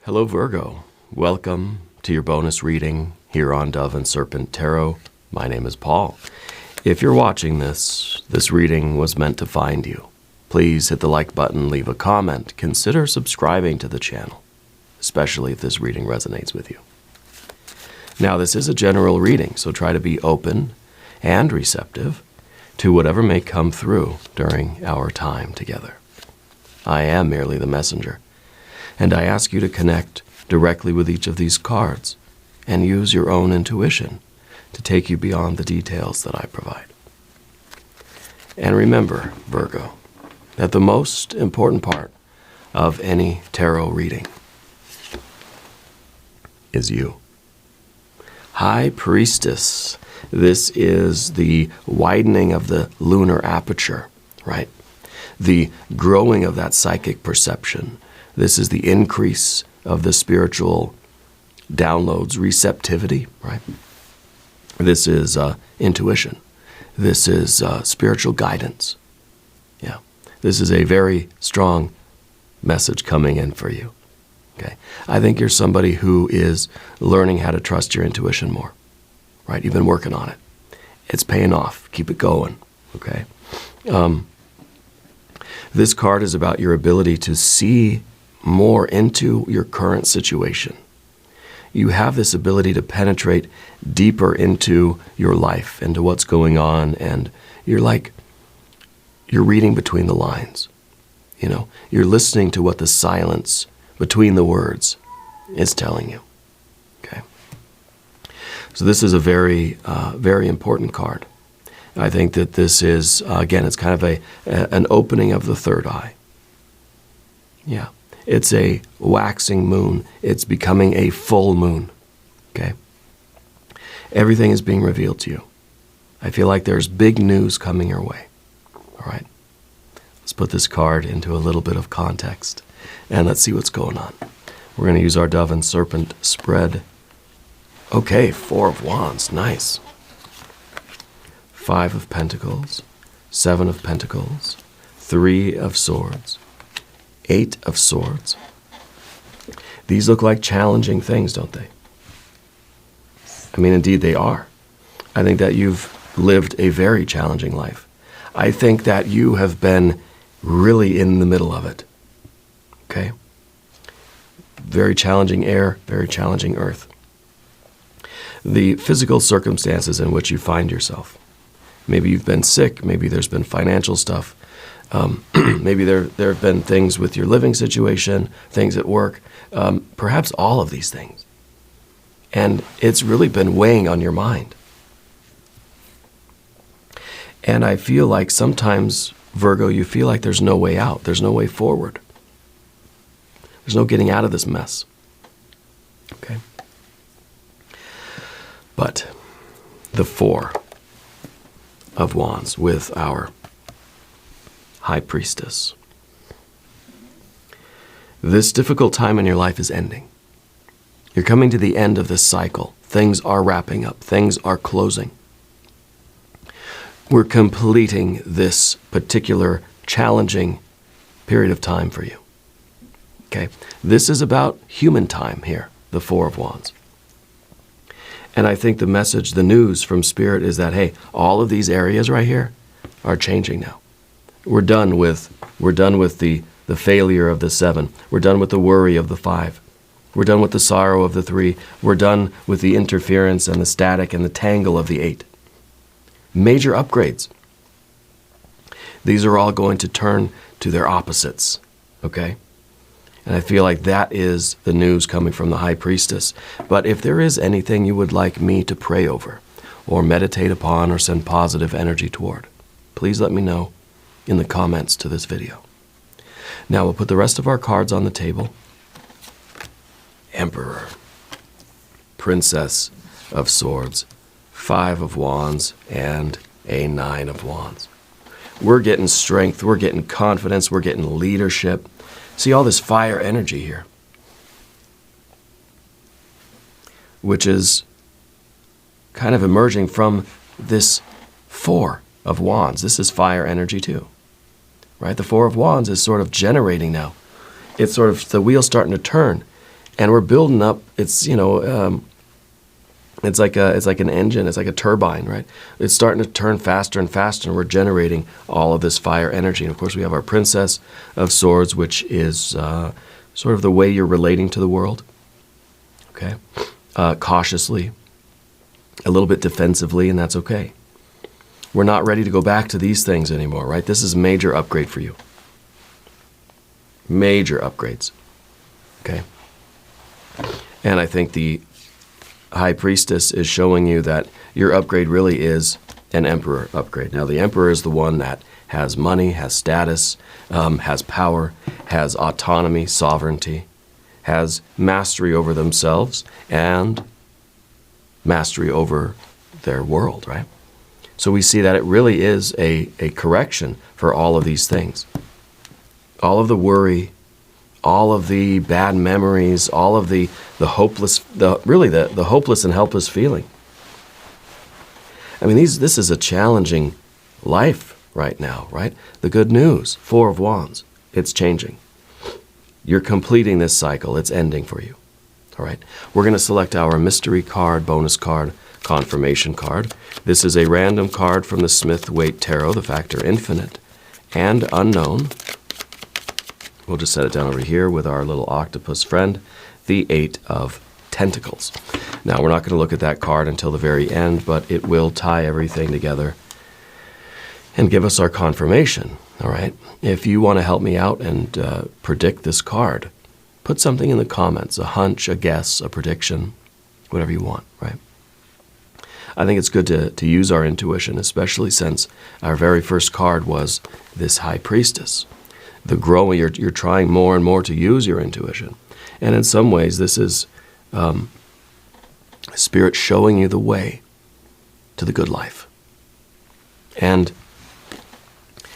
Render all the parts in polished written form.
Hello Virgo, welcome to your bonus reading here on Dove and Serpent Tarot. My name is Paul. If you're watching this reading was meant to find you. Please hit the like button, leave a comment, consider subscribing to the channel, especially if this reading resonates with you. Now this is a general reading, so try to be open and receptive to whatever may come through during our time together. I am merely the messenger, and I ask you to connect directly with each of these cards and use your own intuition to take you beyond the details that I provide. And remember, Virgo, that the most important part of any tarot reading is you. High Priestess. This is the widening of the lunar aperture, right? The growing of that psychic perception. This is the increase of the spiritual downloads, receptivity, right? This is intuition. This is spiritual guidance. Yeah. This is a very strong message coming in for you. Okay. I think you're somebody who is learning how to trust your intuition more, right? You've been working on it. It's paying off. Keep it going. Okay. This card is about your ability to see more into your current situation. You have this ability to penetrate deeper into your life, into what's going on, and you're reading between the lines. You know, you're listening to what the silence between the words is telling you. Okay. So this is a very, very important card. I think that this is, again, it's kind of an opening of the third eye. Yeah. It's a waxing moon. It's becoming a full moon. Okay. Everything is being revealed to you. I feel like there's big news coming your way. All right. Let's put this card into a little bit of context and let's see what's going on. We're going to use our Dove and Serpent spread. Okay, 4 of Wands. Nice. 5 of Pentacles, 7 of Pentacles, 3 of Swords, 8 of Swords. These look like challenging things, don't they? I mean, indeed they are. I think that you've lived a very challenging life. I think that you have been really in the middle of it. Okay? Very challenging air, very challenging earth. The physical circumstances in which you find yourself. Maybe you've been sick, maybe there's been financial stuff. Maybe there have been things with your living situation, things at work, perhaps all of these things. And it's really been weighing on your mind. And I feel like sometimes, Virgo, you feel like there's no way out. There's no way forward. There's no getting out of this mess. Okay? But the 4 of Wands with our High Priestess. This difficult time in your life is ending. You're coming to the end of this cycle. Things are wrapping up. Things are closing. We're completing this particular challenging period of time for you. Okay? This is about human time here, the 4 of Wands. And I think the message, the news from Spirit is that, hey, all of these areas right here are changing now. We're done with the failure of the 7. We're done with the worry of the 5. We're done with the sorrow of the 3. We're done with the interference and the static and the tangle of the 8. Major upgrades. These are all going to turn to their opposites, okay? And I feel like that is the news coming from the High Priestess. But if there is anything you would like me to pray over or meditate upon or send positive energy toward, please let me know in the comments to this video. Now we'll put the rest of our cards on the table. Emperor, Princess of Swords, 5 of Wands, and a 9 of Wands. We're getting strength, we're getting confidence, we're getting leadership. See all this fire energy here, which is kind of emerging from this 4 of Wands. This is fire energy too, right? The 4 of Wands is sort of generating now. It's sort of the wheel starting to turn, And we're building up, it's, it's like an engine, it's like a turbine, right? It's starting to turn faster and faster, and we're generating all of this fire energy. And of course, we have our Princess of Swords, which is sort of the way you're relating to the world, okay? Cautiously, a little bit defensively, and that's okay. We're not ready to go back to these things anymore, right? This is a major upgrade for you. Major upgrades, okay? And I think the High Priestess is showing you that your upgrade really is an Emperor upgrade. Now, the Emperor is the one that has money, has status, has power, has autonomy, sovereignty, has mastery over themselves, and mastery over their world, right? So we see that it really is a correction for all of these things. All of the worry, all of the bad memories, all of the hopeless, the hopeless and helpless feeling. I mean, this is a challenging life right now, right? The good news, Four of Wands, it's changing. You're completing this cycle. It's ending for you, all right? We're going to select our mystery card, bonus card, confirmation card. This is a random card from the Smith-Waite Tarot, the factor infinite and unknown. We'll just set it down over here with our little octopus friend, the Eight of Tentacles. Now, we're not going to look at that card until the very end, but it will tie everything together and give us our confirmation, all right? If you want to help me out and predict this card, put something in the comments, a hunch, a guess, a prediction, whatever you want, right? I think it's good to use our intuition, especially since our very first card was this High Priestess. The growing, you're trying more and more to use your intuition. And in some ways, this is Spirit showing you the way to the good life. And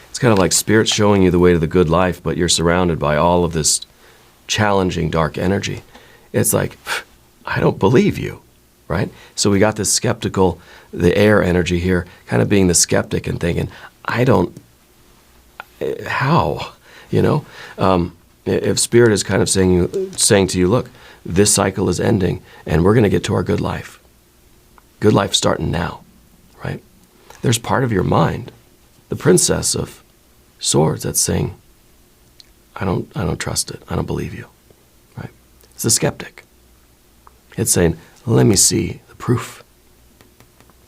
it's kind of like Spirit showing you the way to the good life, but you're surrounded by all of this challenging dark energy. It's like, I don't believe you, right? So we got this skeptical, the air energy here, kind of being the skeptic and thinking, how? If Spirit is kind of saying to you, look, this cycle is ending, and we're going to get to our good life. Good life starting now, right? There's part of your mind, the Princess of Swords, that's saying, I don't trust it. I don't believe you, right? It's the skeptic. It's saying, let me see the proof,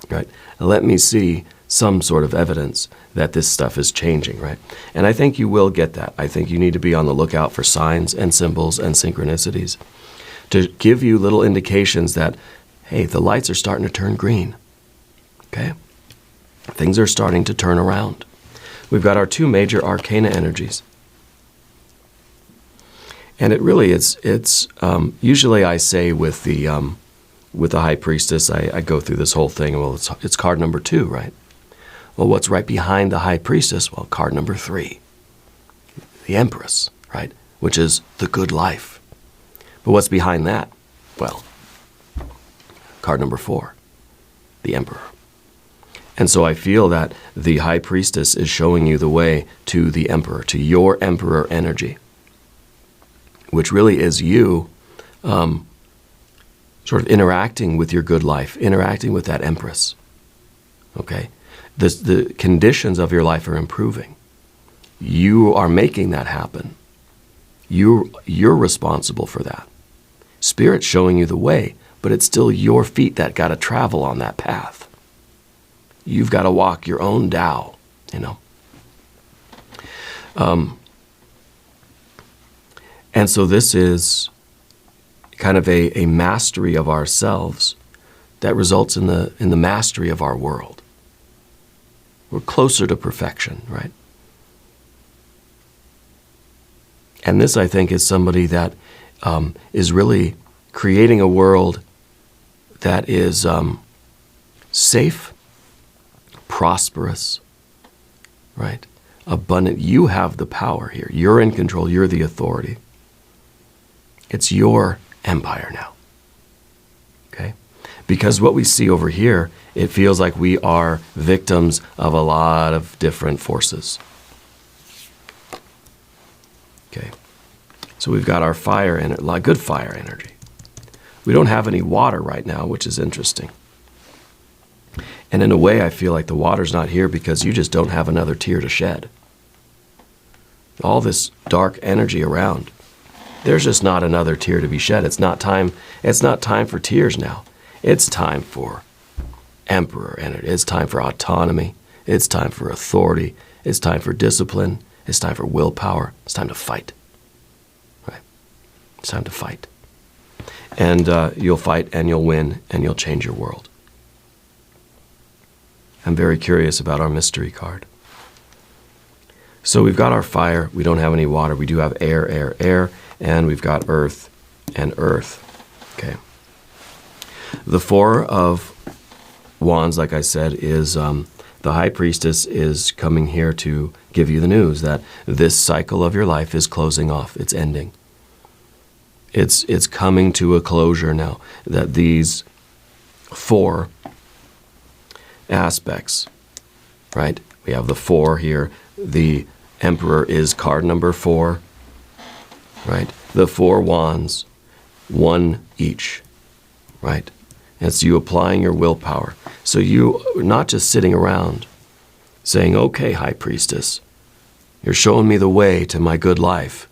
right? Let me see some sort of evidence that this stuff is changing, right? And I think you will get that. I think you need to be on the lookout for signs and symbols and synchronicities to give you little indications that, hey, the lights are starting to turn green, okay? Things are starting to turn around. We've got our two major arcana energies. And it really it's usually I say with the High Priestess, I go through this whole thing, well, it's card number 2, right? Well, what's right behind the High Priestess? Well, card number 3, the Empress, right? Which is the good life. But what's behind that? Well, card number 4, the Emperor. And so I feel that the High Priestess is showing you the way to the Emperor, to your Emperor energy, which really is you sort of interacting with your good life, interacting with that Empress, okay? The conditions of your life are improving. You are making that happen. You're responsible for that. Spirit's showing you the way, but it's still your feet that got to travel on that path. You've got to walk your own Tao, And so this is kind of a mastery of ourselves that results in the mastery of our world. We're closer to perfection, right? And this, I think, is somebody that is really creating a world that is safe, prosperous, right? Abundant. You have the power here. You're in control. You're the authority. It's your empire now, okay? Because what we see over here, it feels like we are victims of a lot of different forces, okay? So we've got our fire and a lot of good fire energy. We don't have any water right now, which is interesting. And in a way, I feel like the water's not here because you just don't have another tear to shed. All this dark energy around, there's just not another tear to be shed. It's not time for tears now. It's time for emperor energy. It's time for autonomy. It's time for authority. It's time for discipline. It's time for willpower. It's time to fight. Right? It's time to fight. And you'll fight and you'll win and you'll change your world. I'm very curious about our mystery card. So we've got our fire. We don't have any water. We do have air, air, air. And we've got earth and earth. Okay. The Four of Wands, like I said, is the High Priestess is coming here to give you the news that this cycle of your life is closing off. It's ending. It's coming to a closure now. That these four aspects, right? We have the four here. The Emperor is card number 4, right? The 4 wands, 1 each, right? And it's you applying your willpower. So you are not just sitting around saying, okay, High Priestess, you're showing me the way to my good life,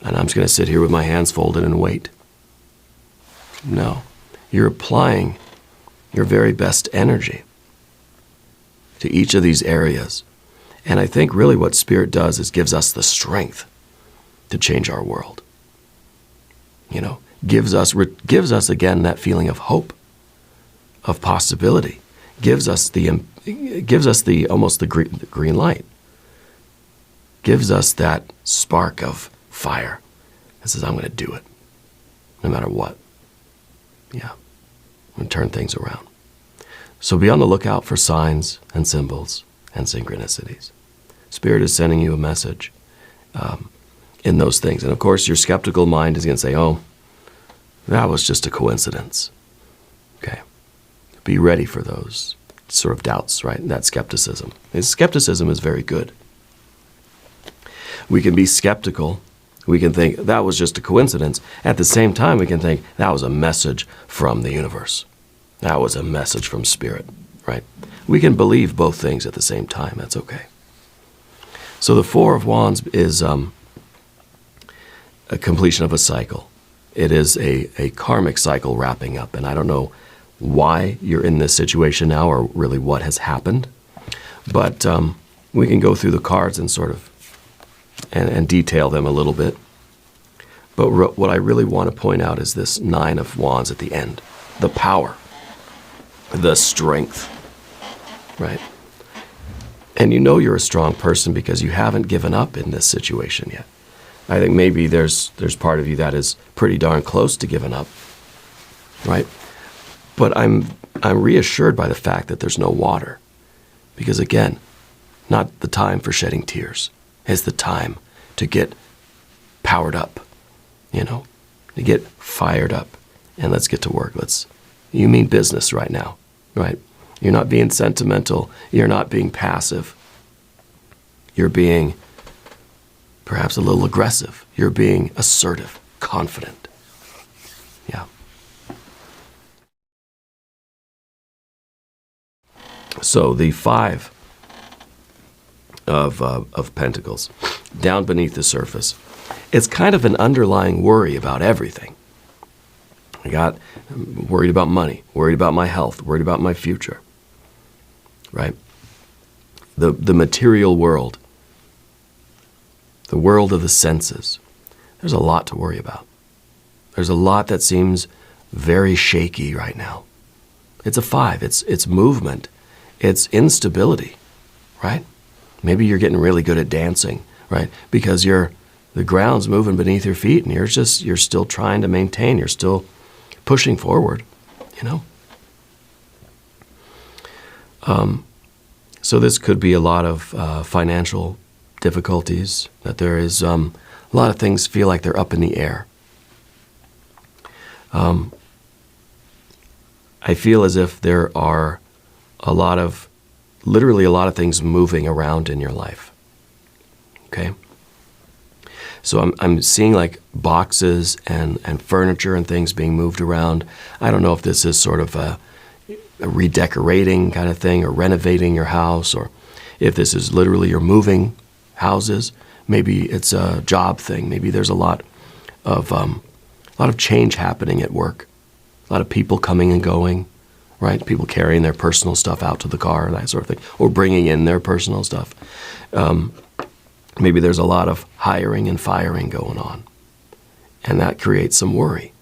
and I'm just going to sit here with my hands folded and wait. No, you're applying your very best energy to each of these areas. And I think really what Spirit does is gives us the strength to change our world. You know, gives us again that feeling of hope, of possibility, gives us the almost the green light, gives us that spark of fire that says, I'm going to do it, no matter what. Yeah, I'm going to turn things around. So be on the lookout for signs and symbols and synchronicities. Spirit is sending you a message in those things. And of course, your skeptical mind is going to say, oh, that was just a coincidence. Okay. Be ready for those sort of doubts, right? And that skepticism. And skepticism is very good. We can be skeptical. We can think that was just a coincidence. At the same time, we can think that was a message from the universe. That was a message from Spirit, right? We can believe both things at the same time. That's okay. So the Four of Wands is a completion of a cycle. It is a karmic cycle wrapping up. And I don't know why you're in this situation now or really what has happened. But we can go through the cards and sort of and detail them a little bit. But what I really want to point out is this Nine of Wands at the end. The power. The strength. Right? And you know you're a strong person because you haven't given up in this situation yet. I think maybe there's part of you that is pretty darn close to giving up, right? But I'm reassured by the fact that there's no water. Because again, not the time for shedding tears. It's the time to get powered up, you know, to get fired up. And let's get to work. You mean business right now, right? You're not being sentimental. You're not being passive. You're being perhaps a little aggressive. You're being assertive, confident. Yeah. So the Five of Pentacles, down beneath the surface, it's kind of an underlying worry about everything. I'm worried about money, worried about my health, worried about my future, right? The material world, the world of the senses, there's a lot to worry about. There's a lot that seems very shaky right now. It's a 5, it's movement, it's instability, right? Maybe you're getting really good at dancing, right? Because the ground's moving beneath your feet and you're still trying to maintain, you're still pushing forward, you know? So this could be a lot of financial difficulties, that there is a lot of things feel like they're up in the air. I feel as if there are literally a lot of things moving around in your life, okay? So I'm seeing like boxes and furniture and things being moved around. I don't know if this is sort of a redecorating kind of thing or renovating your house, or if this is literally you're moving houses. Maybe it's a job thing. Maybe there's a lot of change happening at work. A lot of people coming and going, right? People carrying their personal stuff out to the car, that sort of thing, or bringing in their personal stuff. Maybe there's a lot of hiring and firing going on, and that creates some worry.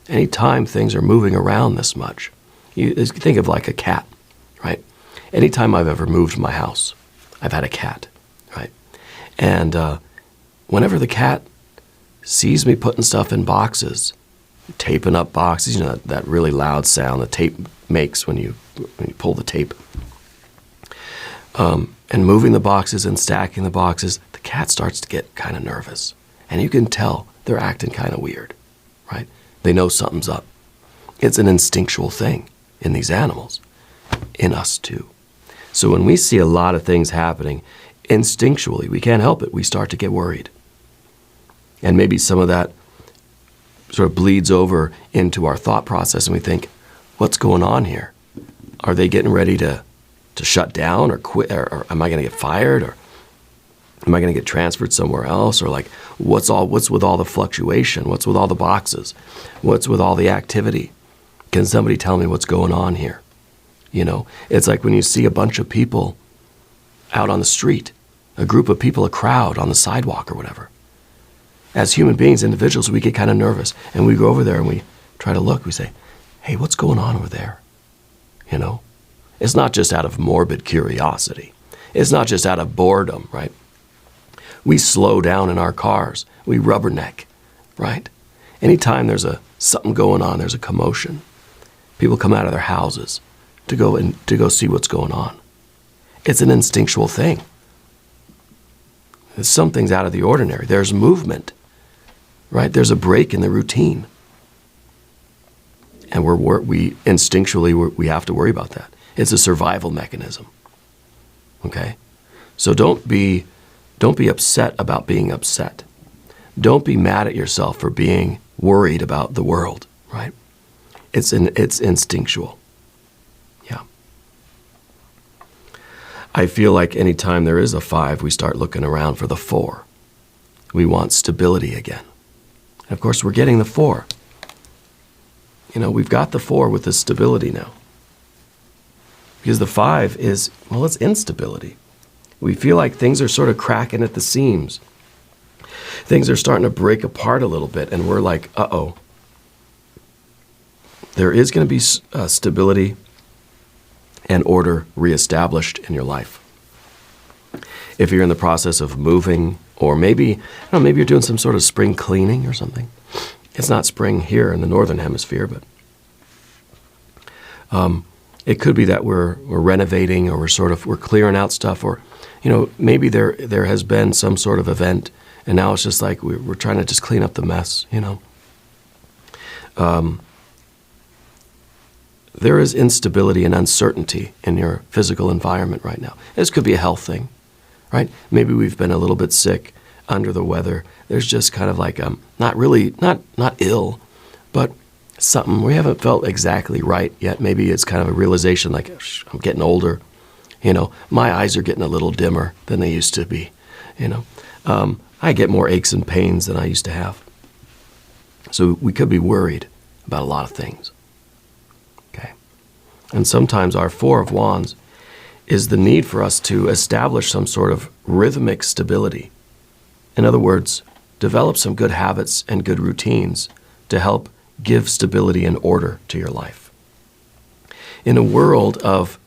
Anytime things are moving around this much, you think of like a cat, right? Anytime I've ever moved my house, I've had a cat, right? And whenever the cat sees me putting stuff in boxes, taping up boxes, you know, that really loud sound the tape makes when you pull the tape, and moving the boxes and stacking the boxes, the cat starts to get kind of nervous. And you can tell they're acting kind of weird, right? They know something's up. It's an instinctual thing in these animals, in us too. So when we see a lot of things happening, instinctually, we can't help it. We start to get worried. And maybe some of that sort of bleeds over into our thought process, and we think, what's going on here? Are they getting ready to shut down or quit, or am I going to get fired, or am I going to get transferred somewhere else? Or like, what's with all the fluctuation? What's with all the boxes? What's with all the activity? Can somebody tell me what's going on here? You know, it's like when you see a bunch of people out on the street, a group of people, a crowd on the sidewalk or whatever. As human beings, individuals, we get kind of nervous, and we go over there and we try to look. We say, hey, what's going on over there? You know, it's not just out of morbid curiosity. It's not just out of boredom, right? We slow down in our cars. We rubberneck, right? Anytime there's something going on, there's a commotion. People come out of their houses to go see what's going on. It's an instinctual thing. Something's out of the ordinary. There's movement, right? There's a break in the routine. And we instinctually we have to worry about that. It's a survival mechanism. Okay? So don't be upset about being upset. Don't be mad at yourself for being worried about the world, right? It's instinctual. Yeah. I feel like anytime there is a 5, we start looking around for the 4. We want stability again. And of course, we're getting the 4. You know, we've got the 4 with the stability now. Because the 5 is, well, it's instability. We feel like things are sort of cracking at the seams. Things are starting to break apart a little bit, and we're like, uh-oh. There is going to be stability and order reestablished in your life. If you're in the process of moving, or maybe you're doing some sort of spring cleaning or something. It's not spring here in the northern hemisphere, but it could be that we're renovating, or we're clearing out stuff, or maybe there has been some sort of event, and now it's just like we're trying to just clean up the mess. There is instability and uncertainty in your physical environment right now. This could be a health thing, right? Maybe we've been a little bit sick, under the weather. There's just kind of like not ill, but something we haven't felt exactly right yet. Maybe it's kind of a realization like, I'm getting older. My eyes are getting a little dimmer than they used to be. I get more aches and pains than I used to have. So we could be worried about a lot of things. Okay. And sometimes our 4 of Wands is the need for us to establish some sort of rhythmic stability. In other words, develop some good habits and good routines to help give stability and order to your life. In a world of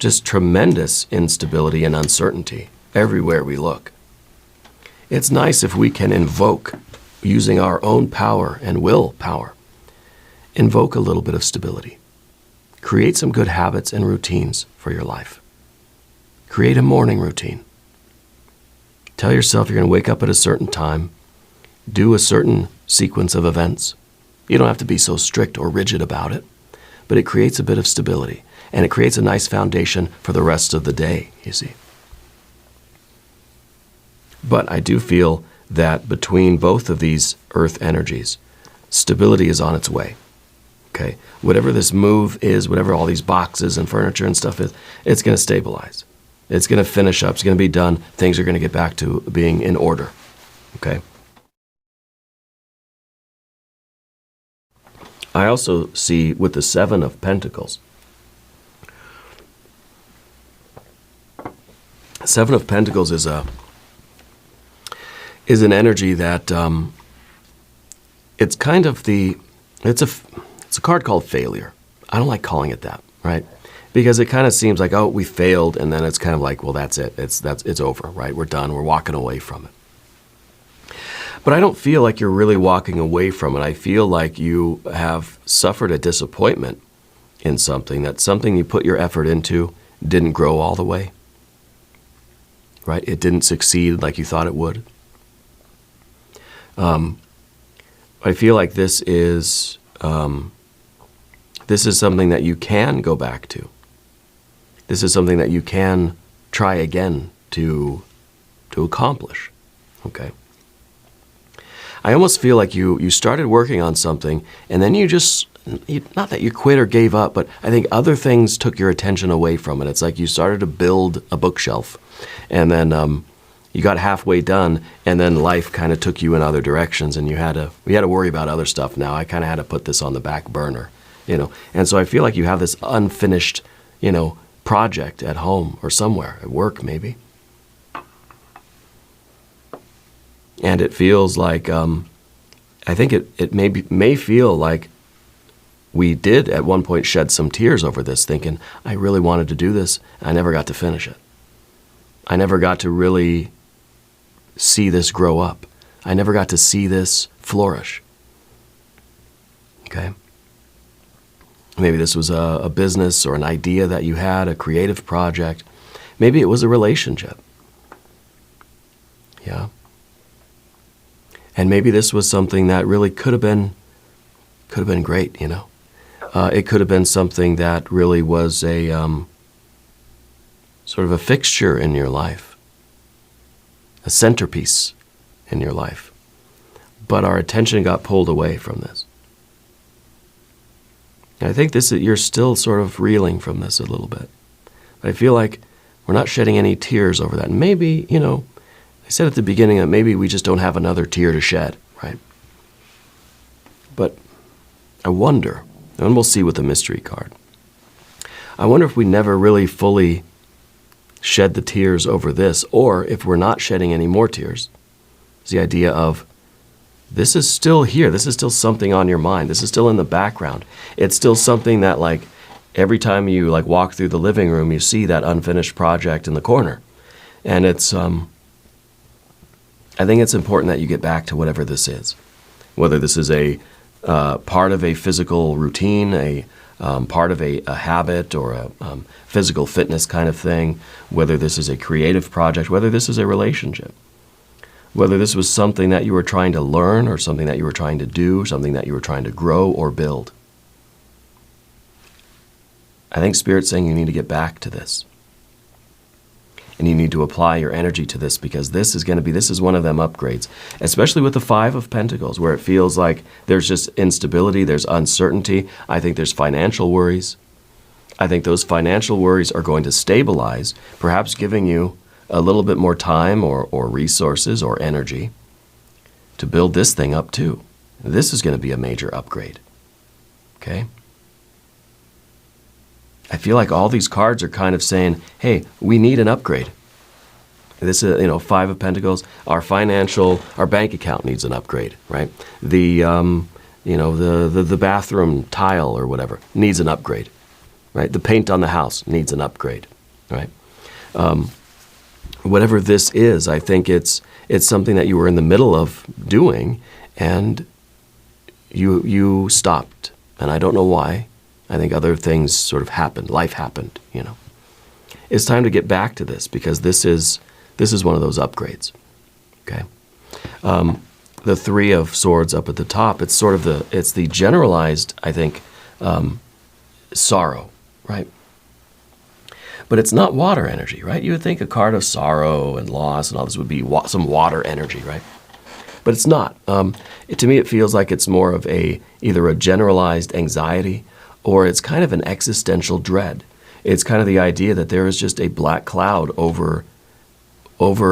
just tremendous instability and uncertainty everywhere we look, it's nice if we can invoke, using our own power and willpower, invoke a little bit of stability. Create some good habits and routines for your life. Create a morning routine. Tell yourself you're going to wake up at a certain time, do a certain sequence of events. You don't have to be so strict or rigid about it, but it creates a bit of stability, and it creates a nice foundation for the rest of the day, you see. But I do feel that between both of these earth energies, stability is on its way. Okay? Whatever this move is, whatever all these boxes and furniture and stuff is, it's going to stabilize. It's going to finish up. It's going to be done. Things are going to get back to being in order. Okay? I also see with the Seven of Pentacles. Seven of Pentacles is an energy that it's kind of it's a card called failure. I don't like calling it that, right? Because it kind of seems like, oh, we failed, and then it's kind of like, well, that's it. It's over, right? We're done. We're walking away from it. But I don't feel like you're really walking away from it. I feel like you have suffered a disappointment in something, that something you put your effort into didn't grow all the way, right? It didn't succeed like you thought it would. I feel like this is something that you can go back to. This is something that you can try again to accomplish, okay? I almost feel like you started working on something, and then not that you quit or gave up, but I think other things took your attention away from it. It's like you started to build a bookshelf, and then you got halfway done, and then life kind of took you in other directions, and we had to worry about other stuff now. I kind of had to put this on the back burner, And so I feel like you have this unfinished, project at home or somewhere, at work maybe. And it feels like, I think it may feel like we did at one point shed some tears over this, thinking, I really wanted to do this, and I never got to finish it. I never got to really see this grow up. I never got to see this flourish. Okay? Maybe this was a business or an idea that you had, a creative project. Maybe it was a relationship. Yeah? And maybe this was something that really could have been great, It could have been something that really was a sort of a fixture in your life, a centerpiece in your life. But our attention got pulled away from this. And I think you're still sort of reeling from this a little bit. But I feel like we're not shedding any tears over that. And maybe, I said at the beginning that maybe we just don't have another tear to shed, right? But I wonder, and we'll see with the mystery card, I wonder if we never really fully shed the tears over this, or if we're not shedding any more tears. It's the idea of, this is still here. This is still something on your mind. This is still in the background. It's still something that, like, every time you walk through the living room, you see that unfinished project in the corner. And it's, I think it's important that you get back to whatever this is. Whether this is a part of a physical routine, a part of a habit, or a physical fitness kind of thing, whether this is a creative project, whether this is a relationship, whether this was something that you were trying to learn, or something that you were trying to do, something that you were trying to grow or build. I think Spirit's saying you need to get back to this. And you need to apply your energy to this, because this is one of them upgrades, especially with the Five of Pentacles, where it feels like there's just instability, there's uncertainty. I think there's financial worries. I think those financial worries are going to stabilize, perhaps giving you a little bit more time or resources or energy to build this thing up too. This is going to be a major upgrade. Okay? I feel like all these cards are kind of saying, hey, we need an upgrade. This is, Five of Pentacles, our bank account needs an upgrade, right? The bathroom tile or whatever needs an upgrade, right? The paint on the house needs an upgrade, right? Whatever this is, I think it's something that you were in the middle of doing, and you stopped, and I don't know why. I think other things sort of happened. Life happened, It's time to get back to this, because this is one of those upgrades, okay? The Three of Swords up at the top, it's sort of the generalized, I think, sorrow, right? But it's not water energy, right? You would think a card of sorrow and loss and all this would be some water energy, right? But it's not. To me, it feels like it's more of either a generalized anxiety or it's kind of an existential dread. It's kind of the idea that there is just a black cloud over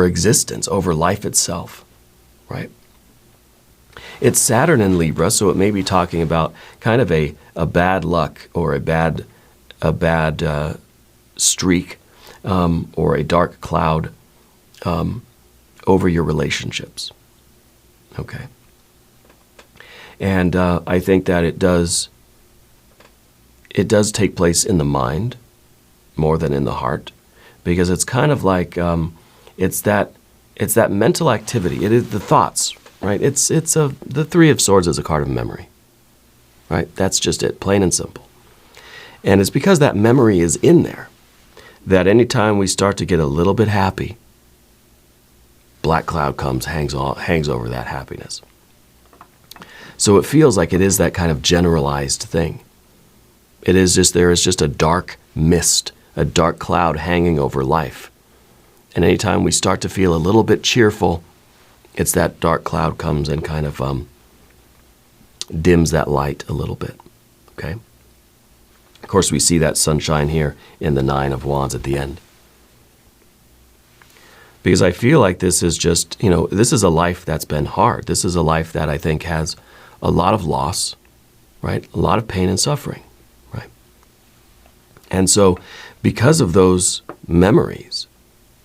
existence, over life itself, right? It's Saturn in Libra, so it may be talking about kind of a bad luck or a bad streak or a dark cloud over your relationships. Okay. And I think that it does take place in the mind more than in the heart, because it's kind of like it's that mental activity. It is the thoughts, right? The Three of Swords is a card of memory, right? That's just it, plain and simple. And it's because that memory is in there that anytime we start to get a little bit happy, black cloud comes, hangs over that happiness. So it feels like it is that kind of generalized thing. There is just a dark mist, a dark cloud hanging over life. And anytime we start to feel a little bit cheerful, it's that dark cloud comes and kind of dims that light a little bit, okay? Of course, we see that sunshine here in the Nine of Wands at the end. Because I feel like this is just, this is a life that's been hard. This is a life that I think has a lot of loss, right? A lot of pain and suffering, right? And so because of those memories,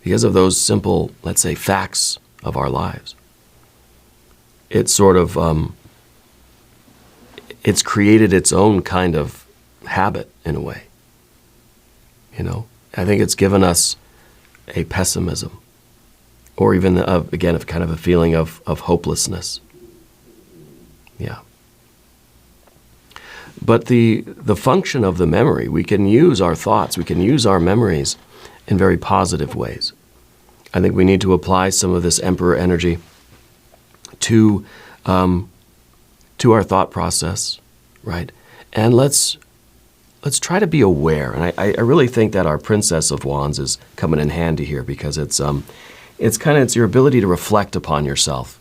because of those simple, let's say, facts of our lives, it's sort of, it's created its own kind of habit in a way. I think it's given us a pessimism, or even, again, kind of a feeling of hopelessness. Yeah. But the function of the memory, we can use our thoughts, we can use our memories in very positive ways. I think we need to apply some of this Emperor energy to our thought process, right? And let's try to be aware. And I really think that our Princess of Wands is coming in handy here, because it's your ability to reflect upon yourself.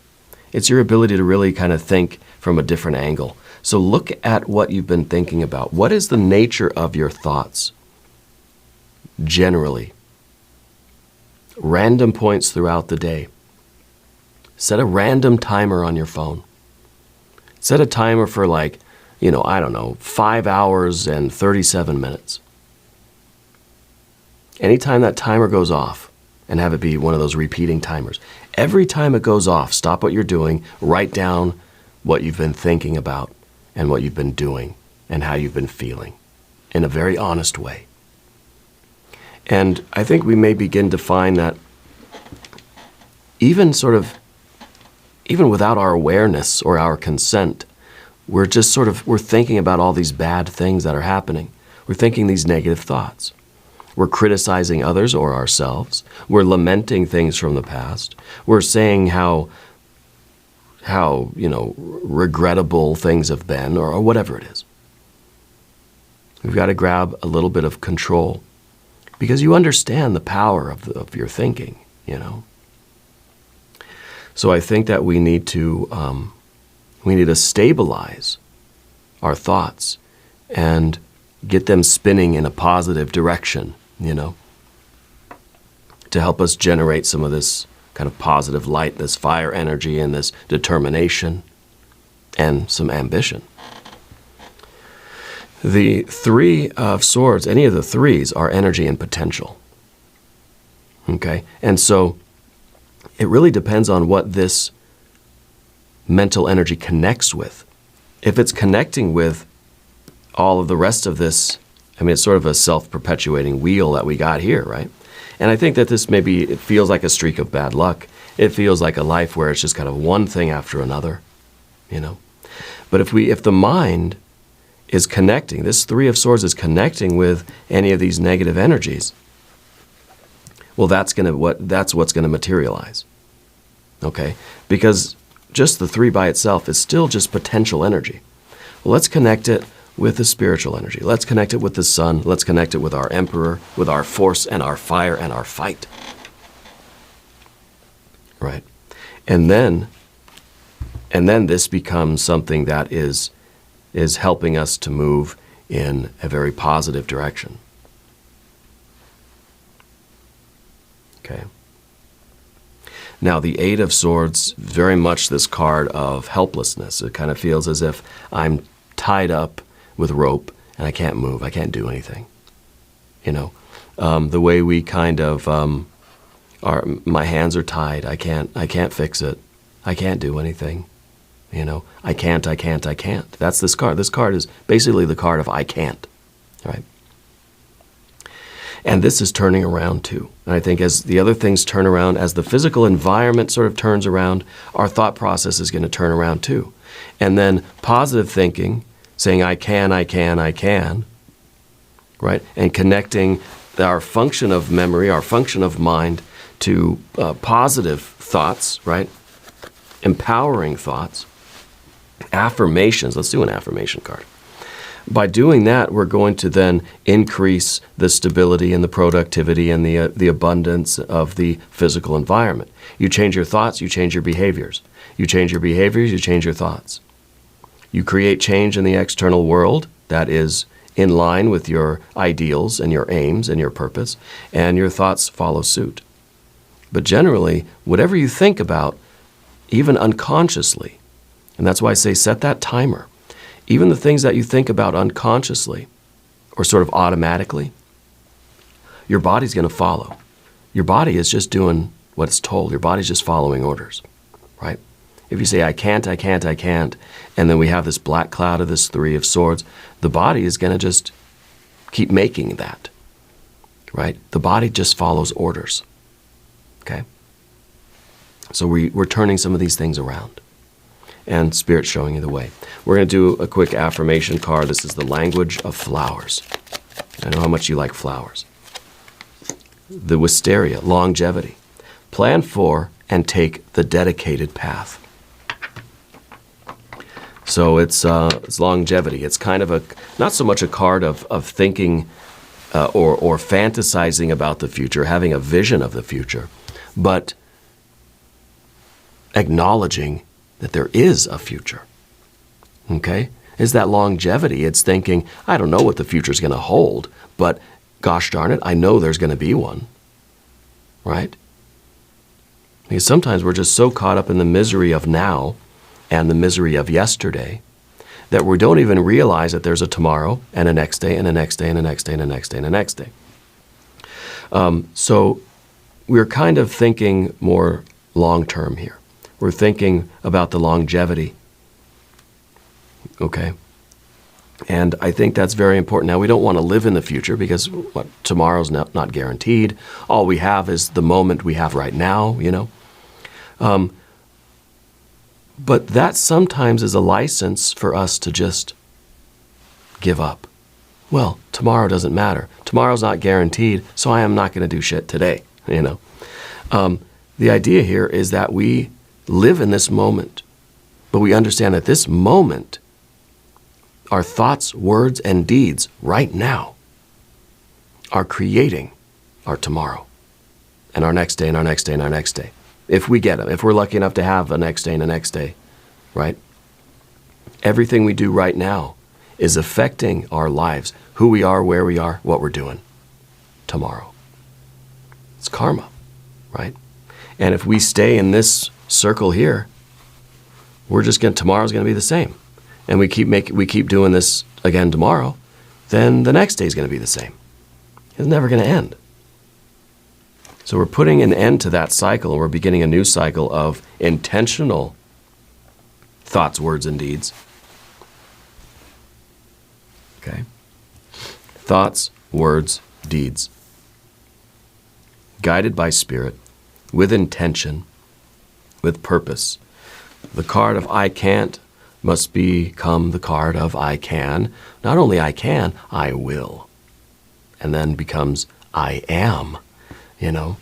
It's your ability to really kind of think from a different angle. So look at what you've been thinking about. What is the nature of your thoughts? Generally. Random points throughout the day. Set a random timer on your phone. Set a timer for 5 hours and 37 minutes. Anytime that timer goes off, and have it be one of those repeating timers. Every time it goes off, stop what you're doing, write down what you've been thinking about and what you've been doing and how you've been feeling in a very honest way. And I think we may begin to find that even without our awareness or our consent, we're thinking about all these bad things that are happening. We're thinking these negative thoughts. We're criticizing others or ourselves. We're lamenting things from the past. We're saying how regrettable things have been, or whatever it is. We've got to grab a little bit of control, because you understand the power of your thinking, So I think that we need to stabilize our thoughts and get them spinning in a positive direction, to help us generate some of this kind of positive light, this fire energy and this determination and some ambition. The Three of Swords, any of the threes, are energy and potential. Okay? And so it really depends on what this mental energy connects with. If it's connecting with all of the rest of this, it's sort of a self-perpetuating wheel that we got here, right? And I think that this it feels like a streak of bad luck. It feels like a life where it's just kind of one thing after another, But if the mind is connecting, this Three of Swords is connecting with any of these negative energies, well, that's what's going to materialize, okay? Because just the three by itself is still just potential energy. Well, let's connect it with the spiritual energy. Let's connect it with the sun. Let's connect it with our Emperor, with our force and our fire and our fight. Right? And then And then this becomes something that is helping us to move in a very positive direction. Okay. Now, the Eight of Swords, very much this card of helplessness. It kind of feels as if I'm tied up with rope and I can't move. I can't do anything. You know, the way we kind of my hands are tied. I can't fix it. I can't do anything. You know, I can't. That's this card. This card is basically the card of I can't, right? And this is turning around too. And I think as the other things turn around, as the physical environment sort of turns around, our thought process is going to turn around too. And then positive thinking, saying I can, right? And connecting our function of memory, our function of mind to positive thoughts, right? Empowering thoughts, affirmations. Let's do an affirmation card. By doing that, we're going to then increase the stability and the productivity and the abundance of the physical environment. You change your thoughts, you change your behaviors. You change your behaviors, you change your thoughts. You create change in the external world that is in line with your ideals and your aims and your purpose, and your thoughts follow suit. But generally, whatever you think about, even unconsciously, and that's why I say set that timer. Even the things that you think about unconsciously or sort of automatically, your body's going to follow. Your body is just doing what it's told. Your body's just following orders, right? If you say, I can't, and then we have this black cloud of this Three of Swords, the body is going to just keep making that, right? The body just follows orders, okay? So we're turning some of these things around. And Spirit's showing you the way. We're going to do a quick affirmation card. This is the language of flowers. I know how much you like flowers. The wisteria, longevity. Plan for and take the dedicated path. So it's longevity. It's kind of not so much a card of thinking or fantasizing about the future, having a vision of the future, but acknowledging that there is a future, okay? Is that longevity. It's thinking, I don't know what the future's going to hold, but gosh darn it, I know there's going to be one, right? Because sometimes we're just so caught up in the misery of now and the misery of yesterday that we don't even realize that there's a tomorrow and a next day and a next day and a next day and a next day and a next day. So we're kind of thinking more long-term here. We're thinking about the longevity, okay? And I think that's very important. Now, we don't want to live in the future because tomorrow's not guaranteed. All we have is the moment we have right now, you know? But that sometimes is a license for us to just give up. Well, tomorrow doesn't matter. Tomorrow's not guaranteed, so I am not going to do shit today, you know? The idea here is that we live in this moment, but we understand that this moment, our thoughts, words, and deeds right now are creating our tomorrow and our next day and our next day and our next day. If we get them, if we're lucky enough to have a next day and a next day, right? Everything we do right now is affecting our lives, who we are, where we are, what we're doing tomorrow. It's karma, right? And if we stay in this circle here, tomorrow's going to be the same. And we keep doing this again tomorrow, then the next day is going to be the same. It's never going to end. So we're putting an end to that cycle, and we're beginning a new cycle of intentional thoughts, words, and deeds. Okay? Thoughts, words, deeds. Guided by Spirit, with intention, with purpose. The card of I can't must become the card of I can. Not only I can, I will. And then becomes I am, you know.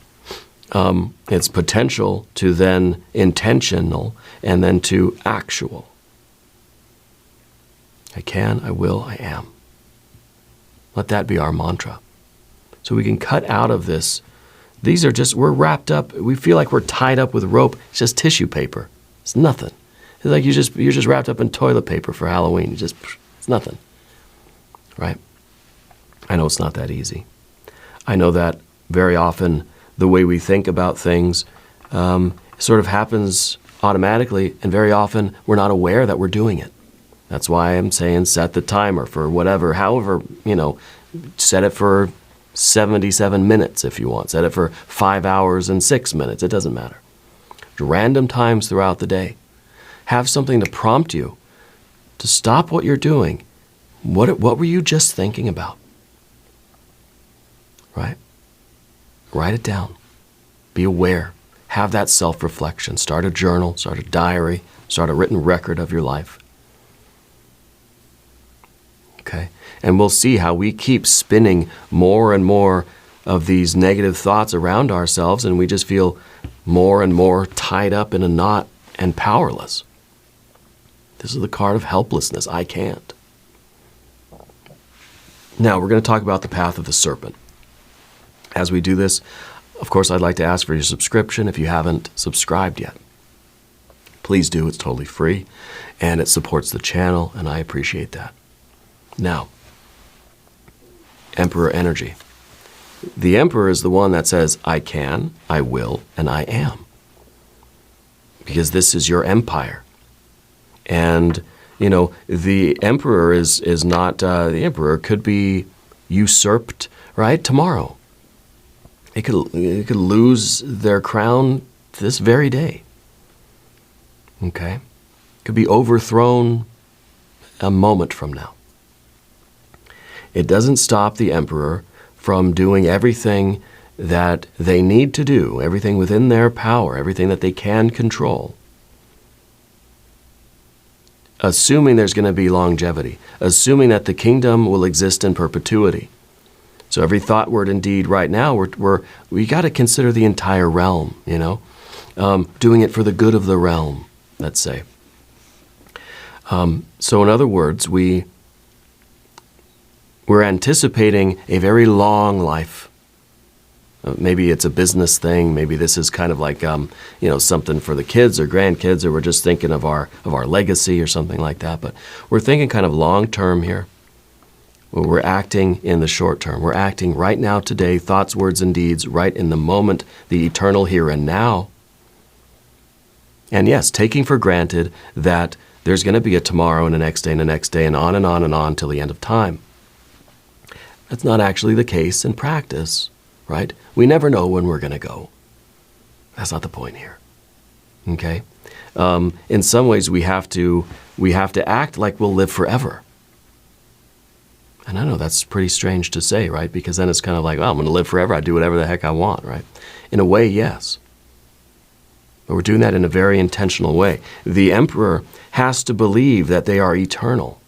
It's potential to then intentional and then to actual. I can, I will, I am. Let that be our mantra. So we can cut out of this. We're wrapped up, we feel like we're tied up with rope. It's just tissue paper. It's nothing. It's like you're just wrapped up in toilet paper for Halloween. It's nothing, right? I know it's not that easy. I know that very often the way we think about things sort of happens automatically, and very often we're not aware that we're doing it. That's why I'm saying set the timer for whatever, however, set it for 77 minutes if you want. Set it for 5 hours and 6 minutes. It doesn't matter. Random times throughout the day. Have something to prompt you to stop what you're doing. What were you just thinking about? Right? Write it down. Be aware. Have that self-reflection. Start a journal, start a diary, start a written record of your life. Okay? And we'll see how we keep spinning more and more of these negative thoughts around ourselves, and we just feel more and more tied up in a knot and powerless. This is the card of helplessness. I can't. Now, we're going to talk about the path of the serpent. As we do this, of course, I'd like to ask for your subscription if you haven't subscribed yet. Please do. It's totally free, and it supports the channel, and I appreciate that. Now, Emperor energy. The Emperor is the one that says, I can, I will, and I am. Because this is your empire. And, the Emperor is not, the Emperor could be usurped, right, tomorrow. It could lose their crown this very day. Okay? Could be overthrown a moment from now. It doesn't stop the Emperor from doing everything that they need to do, everything within their power, everything that they can control. Assuming there's going to be longevity, assuming that the kingdom will exist in perpetuity. So every thought, word, and deed right now, we got to consider the entire realm, doing it for the good of the realm, let's say. So in other words, we're anticipating a very long life. Maybe it's a business thing. Maybe this is kind of like, something for the kids or grandkids, or we're just thinking of our legacy or something like that. But we're thinking kind of long term here. We're acting in the short term. We're acting right now, today, thoughts, words, and deeds, right in the moment, the eternal here and now. And yes, taking for granted that there's going to be a tomorrow and a next day and a next day and on and on and on till the end of time. That's not actually the case in practice, right? We never know when we're going to go. That's not the point here. Okay? In some ways, we have to act like we'll live forever. And I know that's pretty strange to say, right? Because then it's kind of like, I'm going to live forever. I do whatever the heck I want, right? In a way, yes. But we're doing that in a very intentional way. The Emperor has to believe that they are eternal,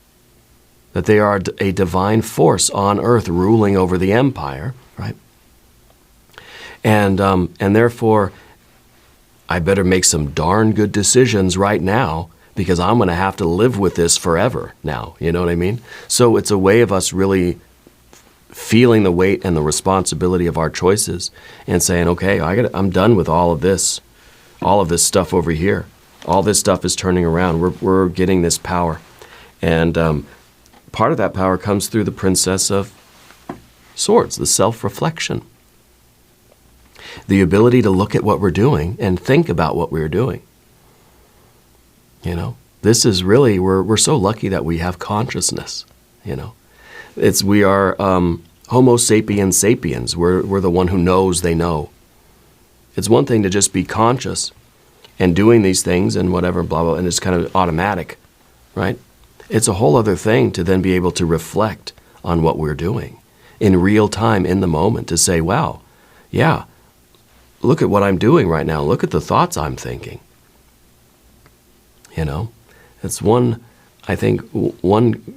that they are a divine force on earth ruling over the empire, right? And therefore, I better make some darn good decisions right now, because I'm going to have to live with this forever now. You know what I mean? So it's a way of us really feeling the weight and the responsibility of our choices and saying, okay, I'm done with all of this stuff over here. All this stuff is turning around. We're getting this power. And part of that power comes through the Princess of Swords, the self-reflection. The ability to look at what we're doing and think about what we're doing. This is really, we're so lucky that we have consciousness, We are Homo sapiens sapiens. We're the one who knows they know. It's one thing to just be conscious and doing these things and whatever, blah, blah, and it's kind of automatic, right? It's a whole other thing to then be able to reflect on what we're doing in real time, in the moment, to say, wow, yeah, look at what I'm doing right now. Look at the thoughts I'm thinking. It's one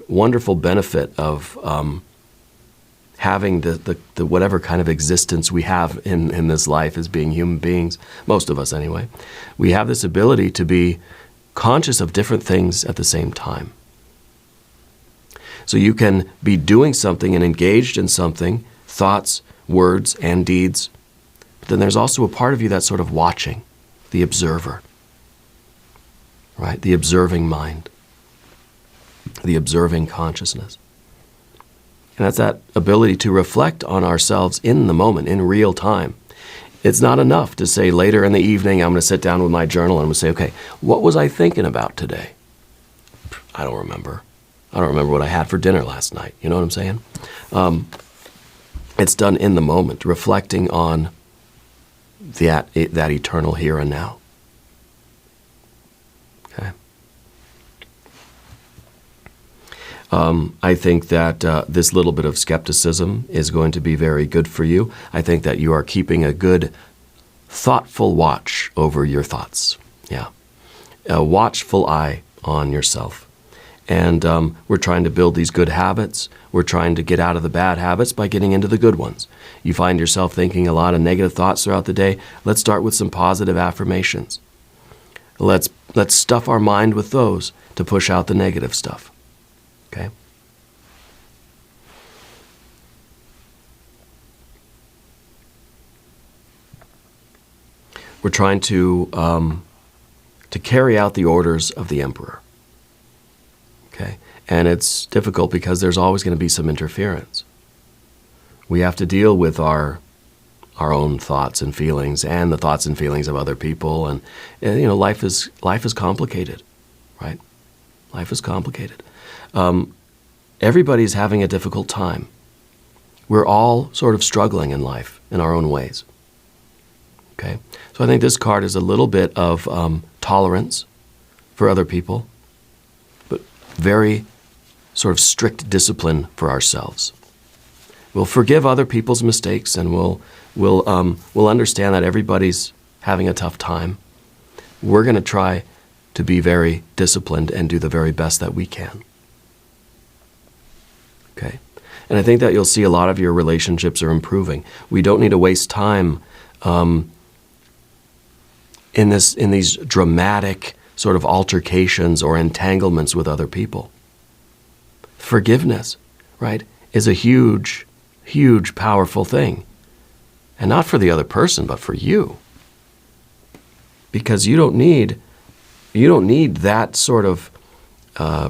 wonderful benefit of having the whatever kind of existence we have in this life as being human beings, most of us anyway. We have this ability to be conscious of different things at the same time. So you can be doing something and engaged in something, thoughts, words, and deeds. But then there's also a part of you that's sort of watching, the observer. right? The observing mind, the observing consciousness. And that's that ability to reflect on ourselves in the moment, in real time. It's not enough to say later in the evening, I'm going to sit down with my journal and I'm going to say, okay, what was I thinking about today? I don't remember. I don't remember what I had for dinner last night. You know what I'm saying? It's done in the moment, reflecting on that eternal here and now. Okay. I think that this little bit of skepticism is going to be very good for you. I think that you are keeping a good, thoughtful watch over your thoughts. Yeah. A watchful eye on yourself. And we're trying to build these good habits. We're trying to get out of the bad habits by getting into the good ones. You find yourself thinking a lot of negative thoughts throughout the day. Let's start with some positive affirmations. Let's stuff our mind with those to push out the negative stuff. Okay? We're trying to carry out the orders of the emperor. Okay? And it's difficult because there's always going to be some interference. We have to deal with our own thoughts and feelings and the thoughts and feelings of other people. And you know, life is complicated, right? Life is complicated. Everybody's having a difficult time. We're all sort of struggling in life in our own ways. Okay? So I think this card is a little bit of tolerance for other people, but very sort of strict discipline for ourselves. We'll forgive other people's mistakes, and we'll understand that everybody's having a tough time. We're going to try to be very disciplined and do the very best that we can. Okay? And I think that you'll see a lot of your relationships are improving. We don't need to waste time in these dramatic sort of altercations or entanglements with other people. Forgiveness, right, is a huge, huge, powerful thing. And not for the other person, but for you. Because you don't need that sort of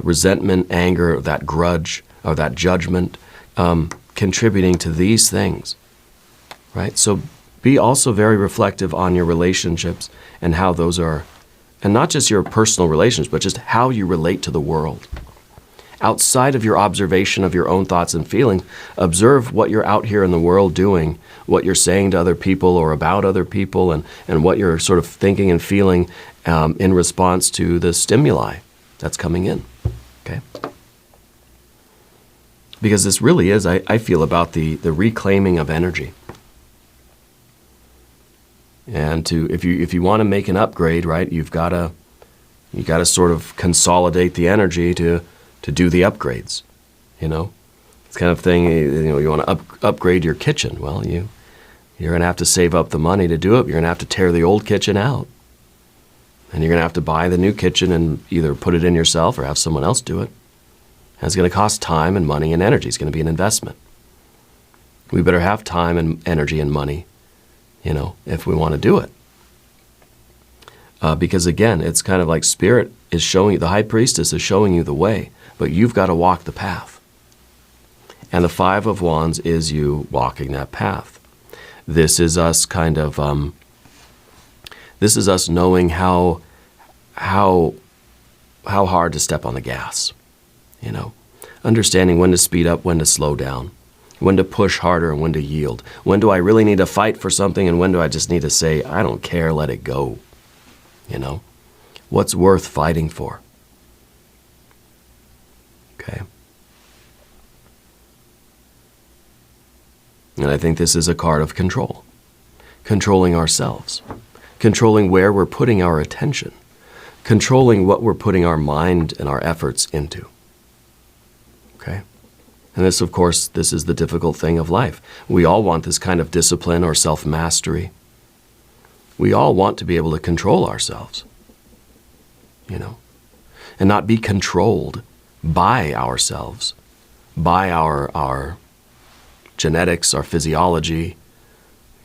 resentment, anger, that grudge, or that judgment contributing to these things, right? So be also very reflective on your relationships and how those are, and not just your personal relations, but just how you relate to the world. Outside of your observation of your own thoughts and feelings, observe what you're out here in the world doing, what you're saying to other people or about other people, and what you're sort of thinking and feeling in response to the stimuli that's coming in. Okay? Because this really is, I feel, about the reclaiming of energy. And if you want to make an upgrade, right, you got to sort of consolidate the energy to do the upgrades. You know, it's kind of thing. You want to upgrade your kitchen. Well, you're going to have to save up the money to do it. You're going to have to tear the old kitchen out, and you're going to have to buy the new kitchen and either put it in yourself or have someone else do it. And it's going to cost time and money and energy. It's going to be an investment. We better have time and energy and money, you know, if we want to do it. Because again, it's kind of like Spirit is showing you, the High Priestess is showing you the way, but you've got to walk the path. And the Five of Wands is you walking that path. This is us kind of, this is us knowing how hard to step on the gas, you know, understanding when to speed up, when to slow down, when to push harder and when to yield. When do I really need to fight for something and when do I just need to say, I don't care, let it go, you know? What's worth fighting for? Okay. And I think this is a card of control. Controlling ourselves. Controlling where we're putting our attention. Controlling what we're putting our mind and our efforts into. Okay? And this, of course, this is the difficult thing of life. We all want this kind of discipline or self-mastery. We all want to be able to control ourselves, you know, and not be controlled by ourselves, by our genetics, our physiology,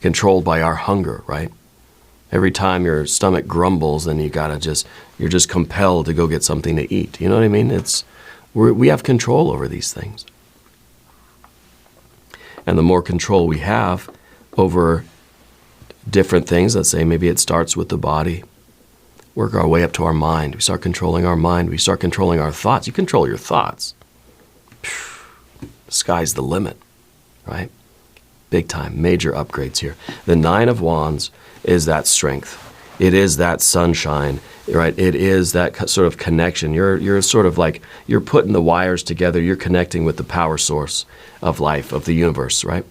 controlled by our hunger, right? Every time your stomach grumbles, then you're just compelled to go get something to eat. You know what I mean? We have control over these things. And the more control we have over different things, let's say maybe it starts with the body, work our way up to our mind. We start controlling our mind. We start controlling our thoughts. You control your thoughts. The sky's the limit, right? Big time, major upgrades here. The Nine of Wands is that strength. It is that sunshine, right? It is that sort of connection. You're sort of like, you're putting the wires together. You're connecting with the power source of life, of the universe, right?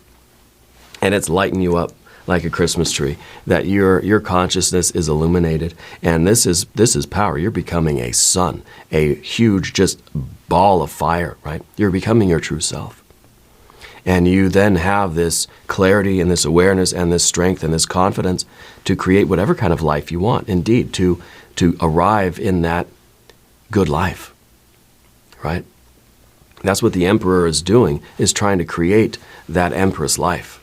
And it's lighting you up like a Christmas tree, that your consciousness is illuminated. And this is power. You're becoming a sun, a huge just ball of fire, right? You're becoming your true self. And you then have this clarity and this awareness and this strength and this confidence to create whatever kind of life you want. Indeed, to arrive in that good life, right? That's what the Emperor is doing, is trying to create that Empress life.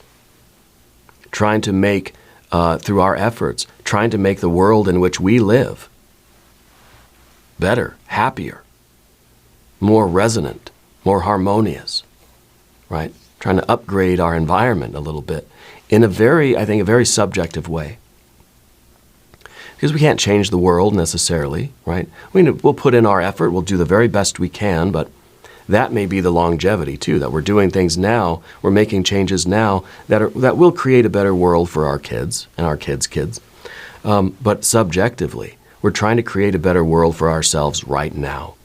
Trying to make, through our efforts, trying to make the world in which we live better, happier, more resonant, more harmonious, right? Trying to upgrade our environment a little bit in a very subjective way. Because we can't change the world necessarily, right? We'll put in our effort, we'll do the very best we can, but that may be the longevity too, that we're doing things now, we're making changes now that will create a better world for our kids and our kids' kids. But subjectively, we're trying to create a better world for ourselves right now.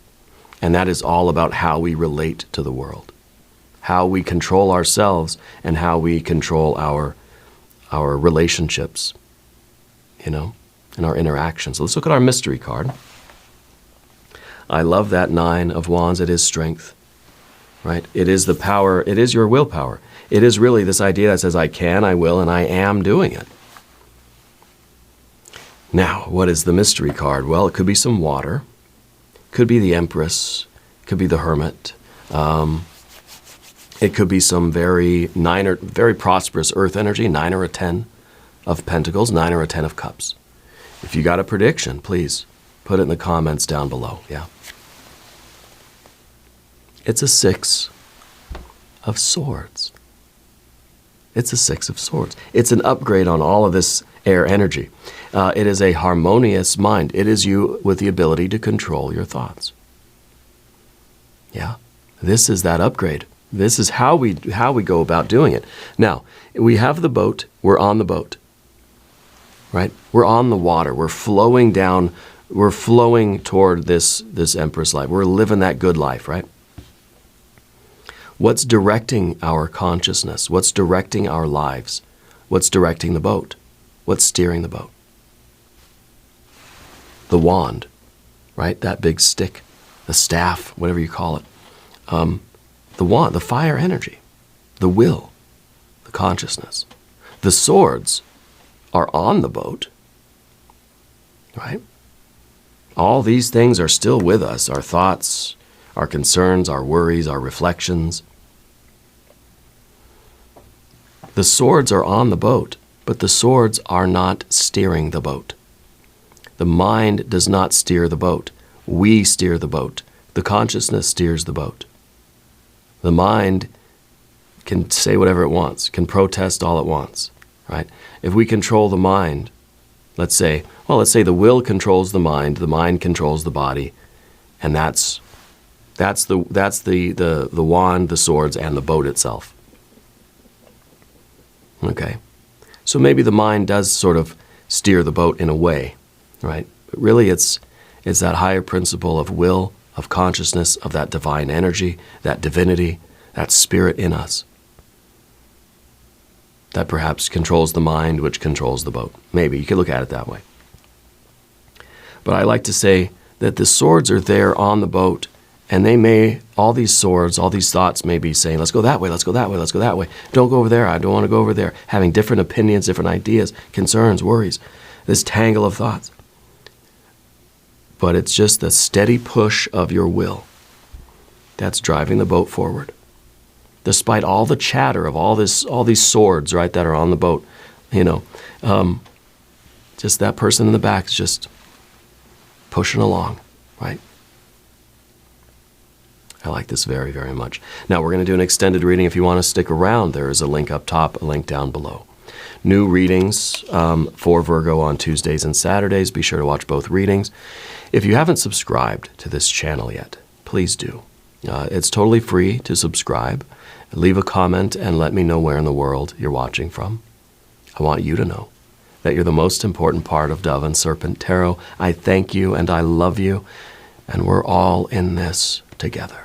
And that is all about how we relate to the world, how we control ourselves and how we control our relationships, and our interactions. So let's look at our mystery card. I love that Nine of Wands. It is strength, right? It is the power. It is your willpower. It is really this idea that says, I can, I will, and I am doing it. Now, what is the mystery card? Well, it could be some water. Could be the Empress. Could be the Hermit. It could be some very prosperous earth energy, 9 or a 10 of Pentacles, 9 or a 10 of Cups. If you got a prediction, please put it in the comments down below. Yeah. It's a 6 of Swords. It's a 6 of Swords. It's an upgrade on all of this air energy. It is a harmonious mind. It is you with the ability to control your thoughts. Yeah. This is that upgrade. This is how we go about doing it. Now, we have the boat. We're on the boat, right? We're on the water. We're flowing down. We're flowing toward this Empress life. We're living that good life, right? What's directing our consciousness? What's directing our lives? What's directing the boat? What's steering the boat? The wand, right? That big stick, the staff, whatever you call it. The wand, the fire energy, the will, the consciousness. The swords are on the boat, right? All these things are still with us, our thoughts, our concerns, our worries, our reflections. The swords are on the boat, but the swords are not steering the boat. The mind does not steer the boat. We steer the boat. The consciousness steers the boat. The mind can say whatever it wants, can protest all it wants, right? If we control the mind, let's say the will controls the mind controls the body, and that's the wand, the swords, and the boat itself. Okay, so maybe the mind does sort of steer the boat in a way, right? But really, it's that higher principle of will, of consciousness, of that divine energy, that divinity, that spirit in us, that perhaps controls the mind, which controls the boat. Maybe you could look at it that way. But I like to say that the swords are there on the boat, and all these swords, all these thoughts may be saying, let's go that way, let's go that way, let's go that way. Don't go over there, I don't want to go over there. Having different opinions, different ideas, concerns, worries, this tangle of thoughts. But it's just the steady push of your will that's driving the boat forward. Despite all the chatter of all these swords, right, that are on the boat, Just that person in the back is just pushing along, right? I like this very, very much. Now, we're going to do an extended reading. If you want to stick around, there is a link up top, a link down below. New readings for Virgo on Tuesdays and Saturdays. Be sure to watch both readings. If you haven't subscribed to this channel yet, please do. It's totally free to subscribe. Leave a comment and let me know where in the world you're watching from. I want you to know that you're the most important part of Dove and Serpent Tarot. I thank you and I love you, and we're all in this together.